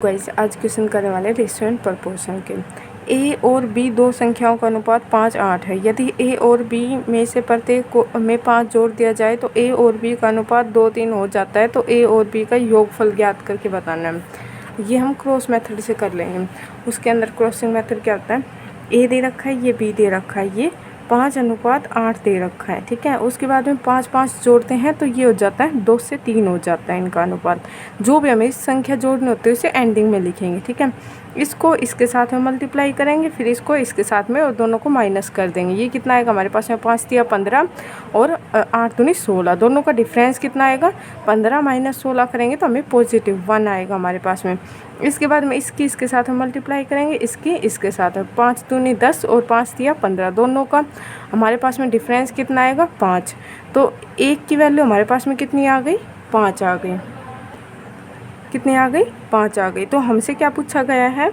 Guys आज question करने वाले रेस्टोरेंट प्रपोर्शन के। ए और बी दो संख्याओं का अनुपात 5:8 है। यदि ए और बी में से प्रत्येक में 5 जोड़ दिया जाए तो ए और बी का अनुपात 2:3 हो जाता है। तो ए और बी का योगफल ज्ञात करके बताना है। ये हम क्रॉस मेथड से कर लेंगे। उसके अंदर क्रॉसिंग मेथड क्या होता है, ए दे रखा है, ये बी दे रखा है, ये 5:8 दे रखा है। ठीक है, उसके बाद में 5 जोड़ते हैं तो ये हो जाता है 2 से 3 हो जाता है इनका अनुपात। जो भी हमें संख्या जोड़नी होती है उसे एंडिंग में लिखेंगे। ठीक है, इसको इसके साथ में मल्टीप्लाई करेंगे, फिर इसको इसके साथ में और दोनों को माइनस कर देंगे। ये कितना आएगा हमारे पास में, 5 तिया 15 और 8 दूनी 16। दोनों का डिफरेंस कितना आएगा, 15 - 16 करेंगे तो हमें +1 आएगा हमारे पास में। इसके बाद में इसकी इसके साथ हम मल्टीप्लाई करेंगे, इसकी इसके साथ 5 दूनी 10 और 5 तिया 15। दोनों का हमारे पास में डिफरेंस कितना आएगा, 5। तो एक की वैल्यू हमारे पास में कितनी आ गई, 5 आ गई। कितनी आ गई, 5 आ गई। तो हमसे क्या पूछा गया है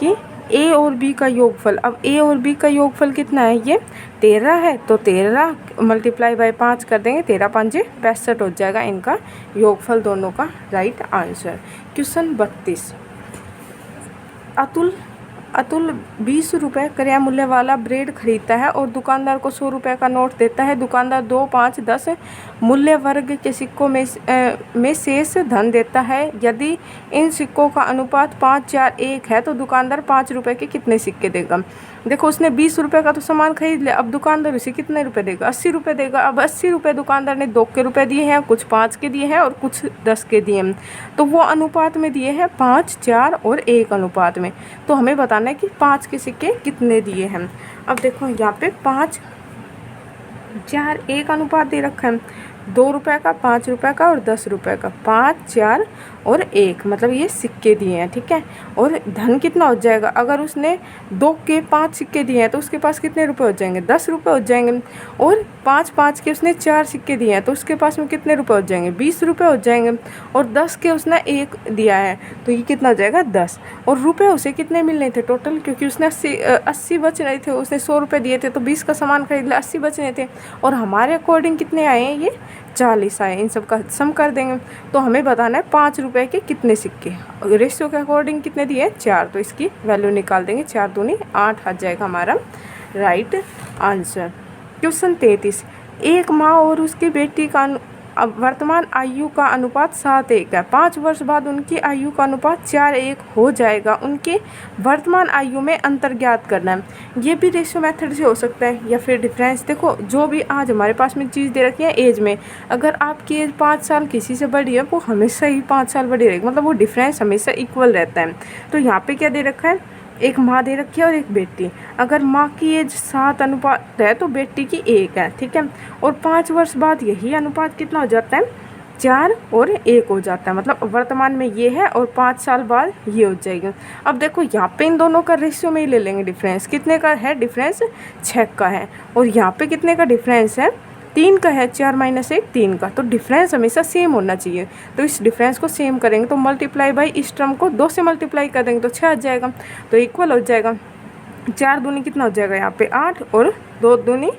कि ए और बी का योगफल। अब ए और बी का योगफल कितना है, ये 13 है। तो 13 × 5 कर देंगे, 13 × 5 = 65 हो जाएगा इनका योगफल दोनों का राइट आंसर। क्वेश्चन 32। अतुल 20 रुपये क्रय मूल्य वाला ब्रेड खरीदता है और दुकानदार को 100 रुपये का नोट देता है। दुकानदार 2, 5, 10 मूल्य वर्ग के सिक्कों में शेष धन देता है। यदि इन सिक्कों का अनुपात 5, 4, 1 है तो दुकानदार 5 रुपये के कितने सिक्के देगा। देखो, उसने 20 रुपये का तो सामान खरीद लिया, अब दुकानदार उसे कितने रुपए देगा, 80 रुपये देगा। अब 80 रुपये दुकानदार ने 2 के रुपये दिए हैं, कुछ 5 के दिए हैं और कुछ 10 के दिए हैं। तो वो अनुपात में दिए हैं 5, 4 और 1 अनुपात में। तो हमें बताना है कि 5 के सिक्के कितने दिए हैं। अब देखो यहाँ पे 5, 4, 1 अनुपात दे रखा है। 2 रुपये का, 5 रुपये का और 10 रुपये का, 5, 4 और 1, मतलब ये सिक्के दिए हैं। ठीक है, और धन कितना हो जाएगा, अगर उसने 2 के 5 सिक्के दिए हैं तो उसके पास कितने रुपए हो जाएंगे, 10 रुपये हो जाएंगे। और 5 के उसने 4 सिक्के दिए हैं तो उसके पास में कितने रुपए हो जाएंगे, 20 रुपये हो जाएंगे। और 10 के उसने 1 दिया है तो ये कितना हो जाएगा, 10। और रुपये उसे कितने मिलने थे टोटल, क्योंकि उसने 80 बच रहे थे, उसने 100 रुपये दिए थे तो 20 का सामान खरीद लिया, 80 बचने थे। और हमारे अकॉर्डिंग कितने आए हैं, ये 40 आए। इन सब का सम कर देंगे तो हमें बताना है 5 रुपये के कितने सिक्के। रेशियो के अकॉर्डिंग कितने दिए, 4। तो इसकी वैल्यू निकाल देंगे, 4 दूनी 8 आ जाएगा हमारा राइट आंसर। क्वेश्चन 33। एक माँ और उसकी बेटी का वर्तमान आयु का अनुपात 7:1 है। 5 वर्ष बाद उनकी आयु का अनुपात 4:1 हो जाएगा। उनके वर्तमान आयु में अंतर ज्ञात करना है। ये भी रेशियो मेथड से हो सकता है या फिर डिफरेंस। देखो, जो भी आज हमारे पास में चीज़ दे रखी है एज में, अगर आपकी एज 5 साल किसी से बड़ी है वो हमेशा ही 5 साल बड़ी रहेगी, मतलब वो डिफरेंस हमेशा इक्वल रहता है। तो यहाँ पे क्या दे रखा है, एक माँ दे रखी है और एक बेटी। अगर माँ की एज 7 अनुपात है तो बेटी की 1 है। ठीक है, और 5 वर्ष बाद यही अनुपात कितना हो जाता है, 4 और 1 हो जाता है। मतलब वर्तमान में ये है और 5 साल बाद ये हो जाएगा। अब देखो यहाँ पे इन दोनों का रेशियो में ही ले लेंगे। डिफरेंस कितने का है, डिफरेंस 6 का है। और यहाँ पे कितने का डिफरेंस है, 3 का है। 4 - 1 3 का। तो डिफरेंस हमेशा सेम होना चाहिए। तो इस डिफरेंस को सेम करेंगे तो मल्टीप्लाई बाई इस टर्म को 2 से मल्टीप्लाई कर देंगे तो 6 आ जाएगा। तो इक्वल हो जाएगा। 4 दूनी कितना हो जाएगा यहाँ पे 8 और 2 दूनी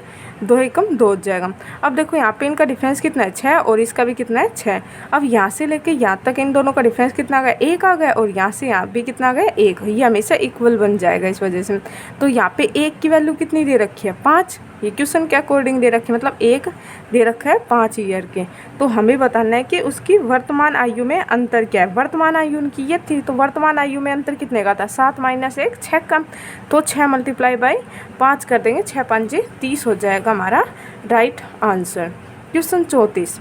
2 एकम 2 हो जाएगा। अब देखो यहाँ पे इनका डिफरेंस कितना है, 6, और इसका भी कितना है, 6। अब यहाँ से लेके यहाँ तक इन दोनों का डिफरेंस कितना आ गया, 1 आ गया। और यहाँ से यहाँ भी कितना आ गया, 1। ये हमेशा इक्वल बन जाएगा इस वजह से। तो यहाँ पे 1 की वैल्यू कितनी दे रखी है, 5। ये क्वेश्चन के अकॉर्डिंग दे रखी है, मतलब 1 दे रखा है 5 ईयर के। तो हमें बताना है कि उसकी वर्तमान आयु में अंतर क्या है। वर्तमान आयु उनकी ये थी, तो वर्तमान आयु में अंतर कितने का था, 7 - 1 6 का। तो 6 × 5 कर देंगे, 6 × 5 = 30 हो जाएगा हमारा राइट आंसर। क्वेश्चन 34।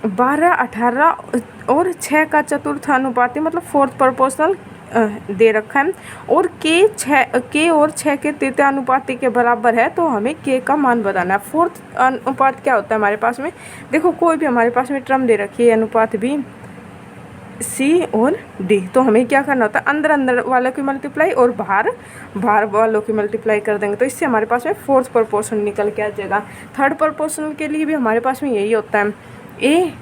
12, 18 और 6 का चतुर्थ अनुपाती, मतलब 4th प्रोपोर्शनल दे रखा है। और के और 6 के तृतीय अनुपाती के बराबर है। तो हमें के का मान बताना है। 4th अनुपात क्या होता है हमारे पास में, देखो कोई भी हमारे पास में टर्म दे रखी है, अनुपात बी, सी और डी। तो हमें क्या करना होता है, अंदर वालों की मल्टीप्लाई और बाहर वालों की मल्टीप्लाई कर देंगे। तो इससे हमारे पास में 4th प्रोपोर्शन निकल के आ जाएगा। 3rd प्रोपोर्शनल के लिए भी हमारे पास में यही होता है, ए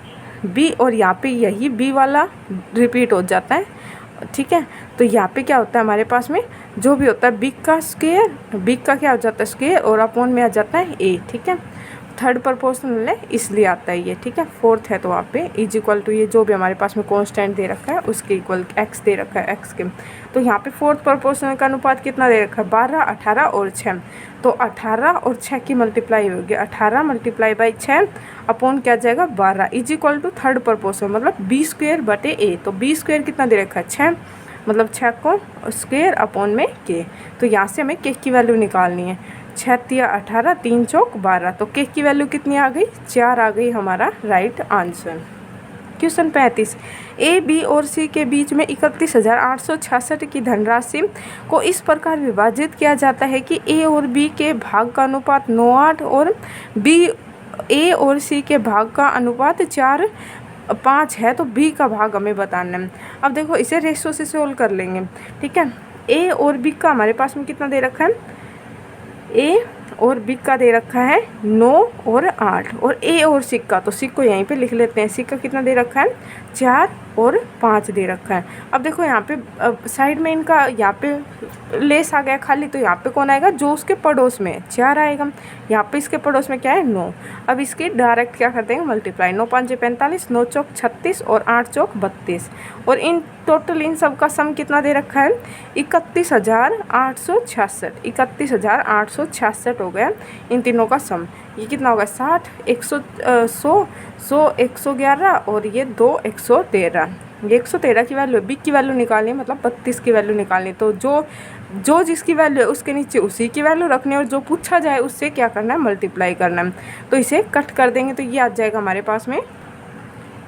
बी, और यहाँ पे यही बी वाला रिपीट हो जाता है। ठीक है, तो यहाँ पे क्या होता है हमारे पास में, जो भी होता है बिग का स्क्वायर, बिग का क्या हो जाता है स्क्वायर, और अपॉन में आ जाता है ए। ठीक है, थर्ड प्रोपोर्शनल है इसलिए आता है ये, ठीक है। फोर्थ है तो वहाँ पे इज इक्वल टू ये जो भी हमारे पास में कांस्टेंट दे रखा है उसके इक्वल एक्स दे रखा है एक्स के। तो यहाँ पे फोर्थ प्रोपोर्शनल का अनुपात कितना दे रखा है 12, 18 और 6। तो 18 और 6 की मल्टीप्लाई होगी, 18 मल्टीप्लाई बाई 6 अपॉन क्या जाएगा 12 is equal to third proportional मतलब बी स्क्वेयर बटे ए। तो बी स्क्वेयर कितना दे रखा है 6 मतलब 6 को स्क्वेयर अपॉन में के। तो यहाँ से हमें के की वैल्यू निकालनी है, 6 तिया 18, 3 चौक 12। तो के की वैल्यू कितनी आ गई 4 आ गई हमारा right answer. Question 35, A B और सी के बीच में 31,866 की धनराशि को इस प्रकार विभाजित किया जाता है कि ए और बी के भाग का अनुपात 9:8 और बी ए और सी के भाग का अनुपात 4:5 है। तो बी का भाग हमें बताना है। अब देखो इसे रेशो से सोल्व कर लेंगे, ठीक है। ए और बी का हमारे पास में कितना दे रखा है, ए और बी का दे रखा है 9 और 8 और ए और सी का, तो सी को यहीं पे लिख लेते हैं। सी का कितना दे रखा है 4 और 5 दे रखा है। अब देखो यहाँ पे साइड में इनका यहाँ पे लेस आ गया खाली, तो यहाँ पे कौन आएगा जो उसके पड़ोस में 4 आएगा, यहाँ पे इसके पड़ोस में क्या है 9। अब इसके डायरेक्ट क्या कर देंगे मल्टीप्लाई, 9 5 45, 9 चौक 36 और 8 चौक 32 और इन टोटल इन सब का सम कितना दे रखा है 31,866, 31,866 हो गया इन तीनों का सम। ये कितना होगा 60, 100, 100, 111 और ये 2, 113। ये 113 की वैल्यू है, बी की वैल्यू निकालनी मतलब 32 की वैल्यू निकालनी। तो जो जिसकी वैल्यू है उसके नीचे उसी की वैल्यू रखनी है और जो पूछा जाए उससे क्या करना है मल्टीप्लाई करना है। तो इसे कट कर देंगे तो ये आ जाएगा हमारे पास में।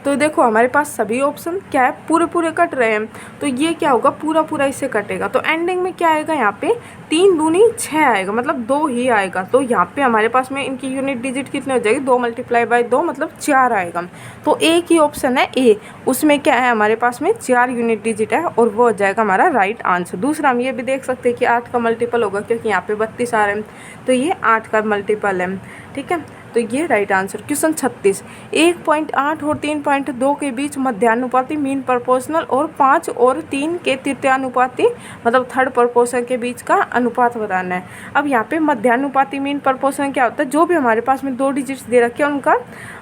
तो देखो हमारे पास सभी ऑप्शन क्या है पूरे पूरे कट रहे हैं, तो ये क्या होगा पूरा पूरा इससे कटेगा। तो एंडिंग में क्या आएगा यहाँ पे 3 दूनी 6 आएगा मतलब 2 ही आएगा। तो यहाँ पे हमारे पास में इनकी यूनिट डिजिट कितने हो जाएगी 2 मल्टीप्लाई बाई 2 मतलब 4 आएगा। तो एक ही ऑप्शन है ए, उसमें क्या है हमारे पास में 4 यूनिट डिजिट है और वो हो जाएगा हमारा राइट आंसर। दूसरा हम ये भी देख सकते हैं कि 8 का मल्टीपल होगा क्योंकि यहाँ पे 32 आ रहे हैं, तो ये 8 का मल्टीपल है, ठीक है। तो ये राइट आंसर। क्वेश्चन 36, 1.8 और 3.2 के बीच मध्यानुपाती मीन प्रोपोर्शनल और 5 और 3 के तृतीयानुपाती मतलब थर्ड प्रोपोर्शनल के बीच का अनुपात बताना है। अब यहाँ पे मध्यानुपाती मीन प्रोपोर्शनल क्या होता है, जो भी हमारे पास में 2 डिजिट्स दे रखे हैं उनका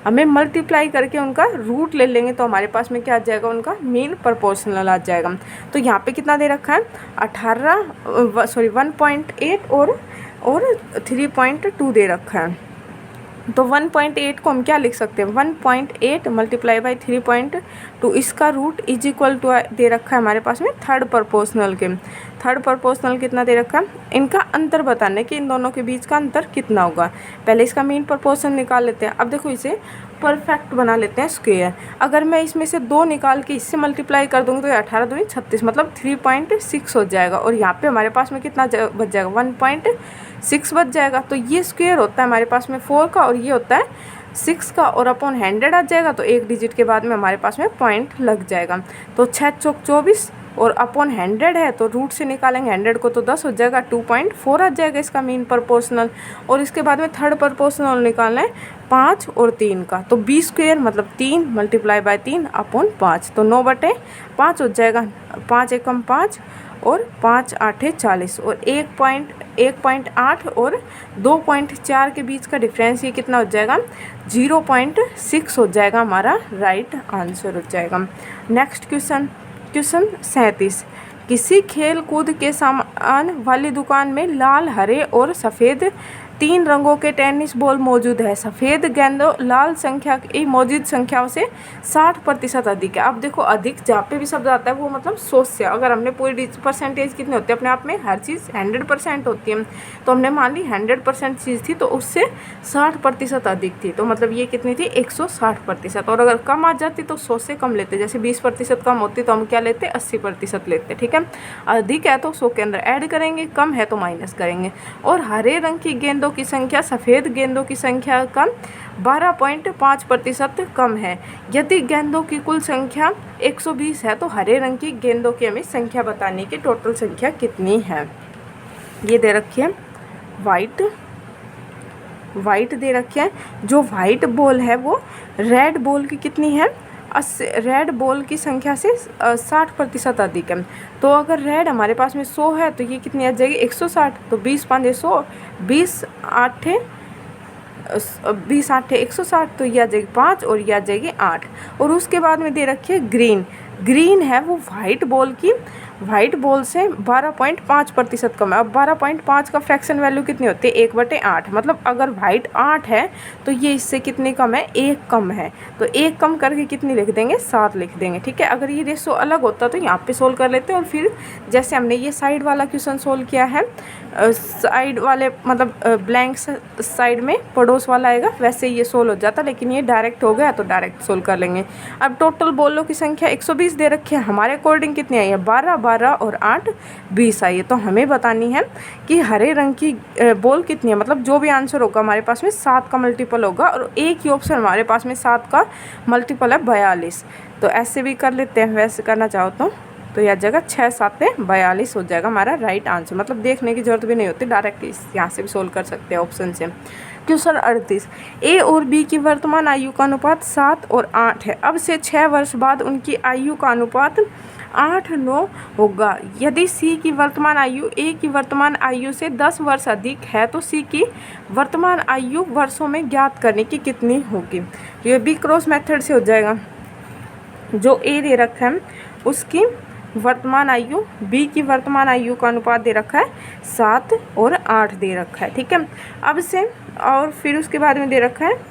हमें मल्टीप्लाई करके उनका रूट ले लेंगे तो हमारे पास में क्या आ जाएगा उनका मीन प्रोपोर्शनल आ जाएगा। तो यहाँ पे कितना दे रखा है 1.8 और 3.2 दे रखा है। तो 1.8 को हम क्या लिख सकते हैं 1.8 मल्टीप्लाई बाई 3.2, इसका रूट इज इक्वल टू दे रखा है हमारे पास में थर्ड प्रोपोर्शनल के। थर्ड प्रोपोर्शनल कितना दे रखा है, इनका अंतर बताने कि इन दोनों के बीच का अंतर कितना होगा। पहले इसका मीन प्रोपोर्शन निकाल लेते हैं। अब देखो इसे परफेक्ट बना लेते हैं स्क्वायर। अगर मैं इसमें से 2 निकाल के इससे मल्टीप्लाई कर दूँगी तो 18 दूनी 36 मतलब 3.6 हो जाएगा और यहाँ पे हमारे पास में कितना बच जाएगा 1.6 बच जाएगा। तो ये स्क्वायर होता है हमारे पास में 4 का और ये होता है 6 का और अपॉन 100 आ जाएगा। तो एक डिजिट के बाद में हमारे पास में पॉइंट लग जाएगा। तो 6 चौक 24 और अपॉन 100 है तो रूट से निकालेंगे 100 को तो 10 हो जाएगा, 2.4 आ जाएगा इसका मीन प्रोपोर्शनल। और इसके बाद में थर्ड प्रोपोर्शनल निकालना है 5 और 3 का। तो बी स्क्वायर मतलब 3 मल्टीप्लाई बाई 3 अपॉन 5 तो 9/5 हो जाएगा। 5 एकम 5 और 5 8 40 और 1.8 और 2.4 के बीच का डिफरेंस ये कितना हो जाएगा 0.6 हो जाएगा, हमारा राइट आंसर हो जाएगा। नेक्स्ट क्वेश्चन 37, किसी खेल कूद के सामान वाली दुकान में लाल हरे और सफ़ेद 3 रंगों के टेनिस बॉल मौजूद है। सफ़ेद गेंदों लाल संख्या की मौजूद संख्याओं से 60% अधिक है। अब देखो अधिक जहाँ पे भी शब्द आता है वो मतलब 100 से, अगर हमने पूरी परसेंटेज कितनी होती है अपने आप में हर चीज़ 100% होती है, तो हमने मान ली 100% चीज़ थी तो उससे 60% अधिक थी, तो मतलब ये कितनी थी 160%। और अगर कम आ जाती तो 100 से कम लेते, जैसे 20% कम होती तो हम क्या लेते 80% लेते, ठीक है। अधिक है तो 100 के अंदर ऐड करेंगे, कम है तो माइनस करेंगे। और हरे रंग की गेंदों की संख्या सफ़ेद गेंदों की संख्या का 12.5% कम है। यदि गेंदों की कुल संख्या 120 है तो हरे रंग की गेंदों की हमें संख्या बताने की टोटल संख्या कितनी है। ये दे रखी है वाइट दे रखी है। जो वाइट बॉल है वो रेड बॉल की कितनी है रेड बॉल की संख्या से 60% अधिक है। तो अगर रेड हमारे पास में 100 है तो ये कितनी आ जाएगी 160, तो 20 5 100, 20 8 20 8 160, तो ये आ जाएगी 5 और ये आ जाएगी 8। और उसके बाद में दे रखी है ग्रीन। ग्रीन है वो वाइट बॉल की, वाइट बॉल से 12.5% कम है। अब 12.5 का फ्रैक्शन वैल्यू कितनी होती है, 1/8। मतलब अगर वाइट 8 है तो ये इससे कितनी कम है, 1 कम है। तो 1 कम करके कितनी लिख देंगे, 7 लिख देंगे। ठीक है, अगर ये रेशो अलग होता तो यहाँ पे सोल्व कर लेते हैं। और फिर जैसे हमने ये साइड वाला क्वेश्चन सोल्व किया है, साइड वाले मतलब ब्लैंक साइड में पड़ोस वाला आएगा, वैसे ये सोल्व हो जाता। लेकिन ये डायरेक्ट हो गया तो डायरेक्ट सोल्व कर लेंगे। अब टोटल बॉलों की संख्या 120 दे रखी है, हमारे अकॉर्डिंग कितनी आई है, 12 12 और 8 20 आई है। तो हमें बतानी है कि हरे रंग की बॉल कितनी है। मतलब जो भी आंसर होगा हमारे पास में 7 का मल्टीपल होगा, और एक ही ऑप्शन हमारे पास में 7 का मल्टीपल है 42। तो ऐसे भी कर लेते हैं, वैसे करना चाहो तो यह जगह 6 7 42 हो जाएगा हमारा राइट आंसर। मतलब देखने की जरूरत भी नहीं होती, डायरेक्ट यहाँ से भी सोल्व कर सकते हैं ऑप्शन से। क्वेश्चन 38, ए और बी की वर्तमान आयु का अनुपात 7 और 8 है। अब से 6 वर्ष बाद उनकी आयु का अनुपात 8 9 होगा। यदि सी की वर्तमान आयु ए की वर्तमान आयु से 10 वर्ष अधिक है तो सी की वर्तमान आयु वर्षों में ज्ञात करने की कितनी होगी। ये बी क्रॉस मेथड से हो जाएगा। जो ए दे रखा है उसकी वर्तमान आयु, बी की वर्तमान आयु का अनुपात दे रखा है 7 और 8 दे रखा है। ठीक है, अब से और फिर उसके बाद में दे रखा है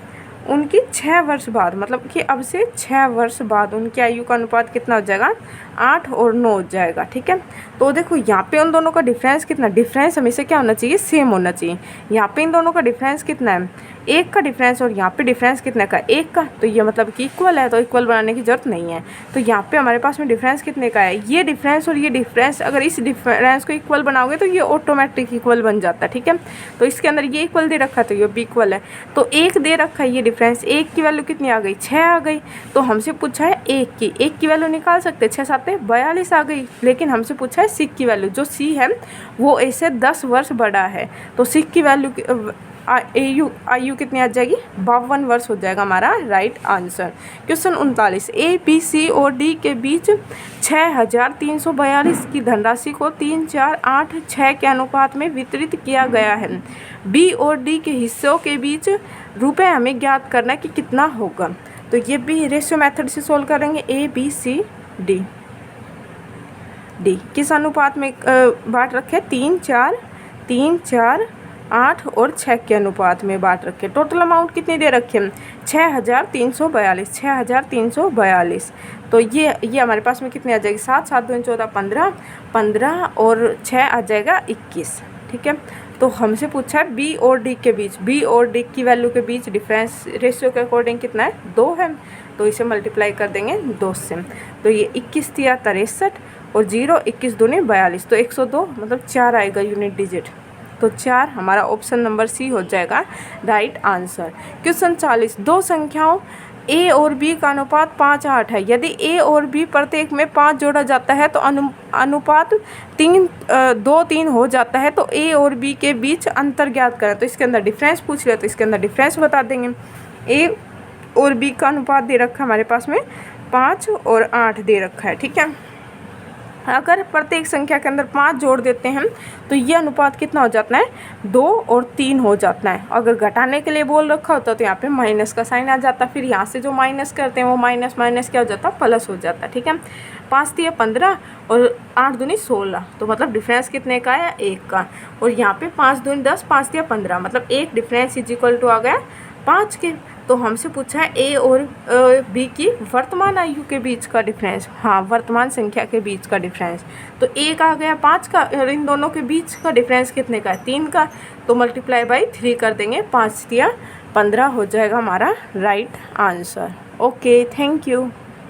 उनकी 6 वर्ष बाद, मतलब कि अब से 6 वर्ष बाद उनकी आयु का अनुपात कितना हो जाएगा, 8 और 9 हो जाएगा। ठीक है, तो देखो यहाँ पे उन दोनों का डिफरेंस कितना, डिफरेंस हमेशा क्या होना चाहिए, सेम होना चाहिए। यहाँ पे इन दोनों का डिफरेंस कितना है, 1 का डिफरेंस, और यहाँ पे डिफरेंस कितने का, 1 का। तो ये मतलब कि इक्वल है, तो इक्वल बनाने की जरूरत नहीं है। तो यहाँ पे हमारे पास में डिफरेंस कितने का है, ये डिफरेंस और ये डिफरेंस, अगर इस डिफरेंस को इक्वल बनाओगे तो ये ऑटोमेटिक इक्वल बन जाता है। ठीक है, तो इसके अंदर ये इक्वल दे रखा है तो ये भी इक्वल है। तो 1 दे रखा है, ये डिफरेंस 1 की वैल्यू कितनी आ गई, 6 आ गई। तो हमसे पूछा है 1 की वैल्यू निकाल सकते, 6 7 42 आ गई। लेकिन हमसे पूछा है सिक की वैल्यू, जो सी है वो ए से 10 वर्ष बड़ा है। तो सिक की वैल्यू आयु कितनी आ जाएगी, 52 वर्ष हो जाएगा हमारा right answer. Question 39, A B C और डी के बीच 6342 की धनराशि को 3 4 8 6 के अनुपात में वितरित किया गया है। बी और डी के हिस्सों के बीच रुपए हमें ज्ञात करना कि कितना होगा। तो ये भी रेशियो मेथड से सोल्व करेंगे। ए बी सी डी किस अनुपात में बांट रखे, 3 4 8 और 6 के अनुपात में बांट रखे। टोटल अमाउंट कितनी दे रखे हैं, 6342। तो ये हमारे पास में कितनी आ जाएगी, 7 7 2 14 15 और 6 आ जाएगा 21। ठीक है, तो हमसे पूछा है बी और डी के बीच, बी और डी की वैल्यू के बीच डिफरेंस रेशियो के अकॉर्डिंग कितना है, 2 है। तो इसे मल्टीप्लाई कर देंगे 2 से। तो ये 21 तिया 63 और 0 21 दूनी 42, तो 102 मतलब 4 आएगा यूनिट डिजिट। तो 4 हमारा ऑप्शन नंबर सी हो जाएगा राइट आंसर। क्वेश्चन 40, दो संख्याओं ए और बी का अनुपात 5 8 है। यदि ए और बी प्रत्येक में 5 जोड़ा जाता है तो अनुपात 2 3 हो जाता है। तो ए और बी के बीच अंतर ज्ञात करें। तो इसके अंदर डिफरेंस पूछ लिया, तो इसके अंदर डिफरेंस बता देंगे। ए और बी का अनुपात दे रखा है हमारे पास में 5 और 8 दे रखा है। ठीक है, अगर प्रत्येक संख्या के अंदर 5 जोड़ देते हैं तो ये अनुपात कितना हो जाता है, 2 और 3 हो जाता है। अगर घटाने के लिए बोल रखा होता तो यहाँ पे माइनस का साइन आ जाता, फिर यहाँ से जो माइनस करते हैं वो माइनस माइनस क्या हो जाता, प्लस हो जाता। ठीक है, 5 तिया 15 और 8 दूनी 16, तो मतलब डिफरेंस कितने का है, 1 का। और यहाँ पे 5 दूनी 10 5 तिया 15, मतलब 1 डिफरेंस इज इक्वल टू आ गया 5 के। तो हमसे पूछा है ए और बी की वर्तमान आयु के बीच का डिफरेंस, हाँ वर्तमान संख्या के बीच का डिफरेंस। तो 1 आ गया 5 का, और इन दोनों के बीच का डिफरेंस कितने का है, 3 का। तो मल्टीप्लाई बाई 3 कर देंगे, 5 तिया 15 हो जाएगा हमारा right answer. Okay, thank you.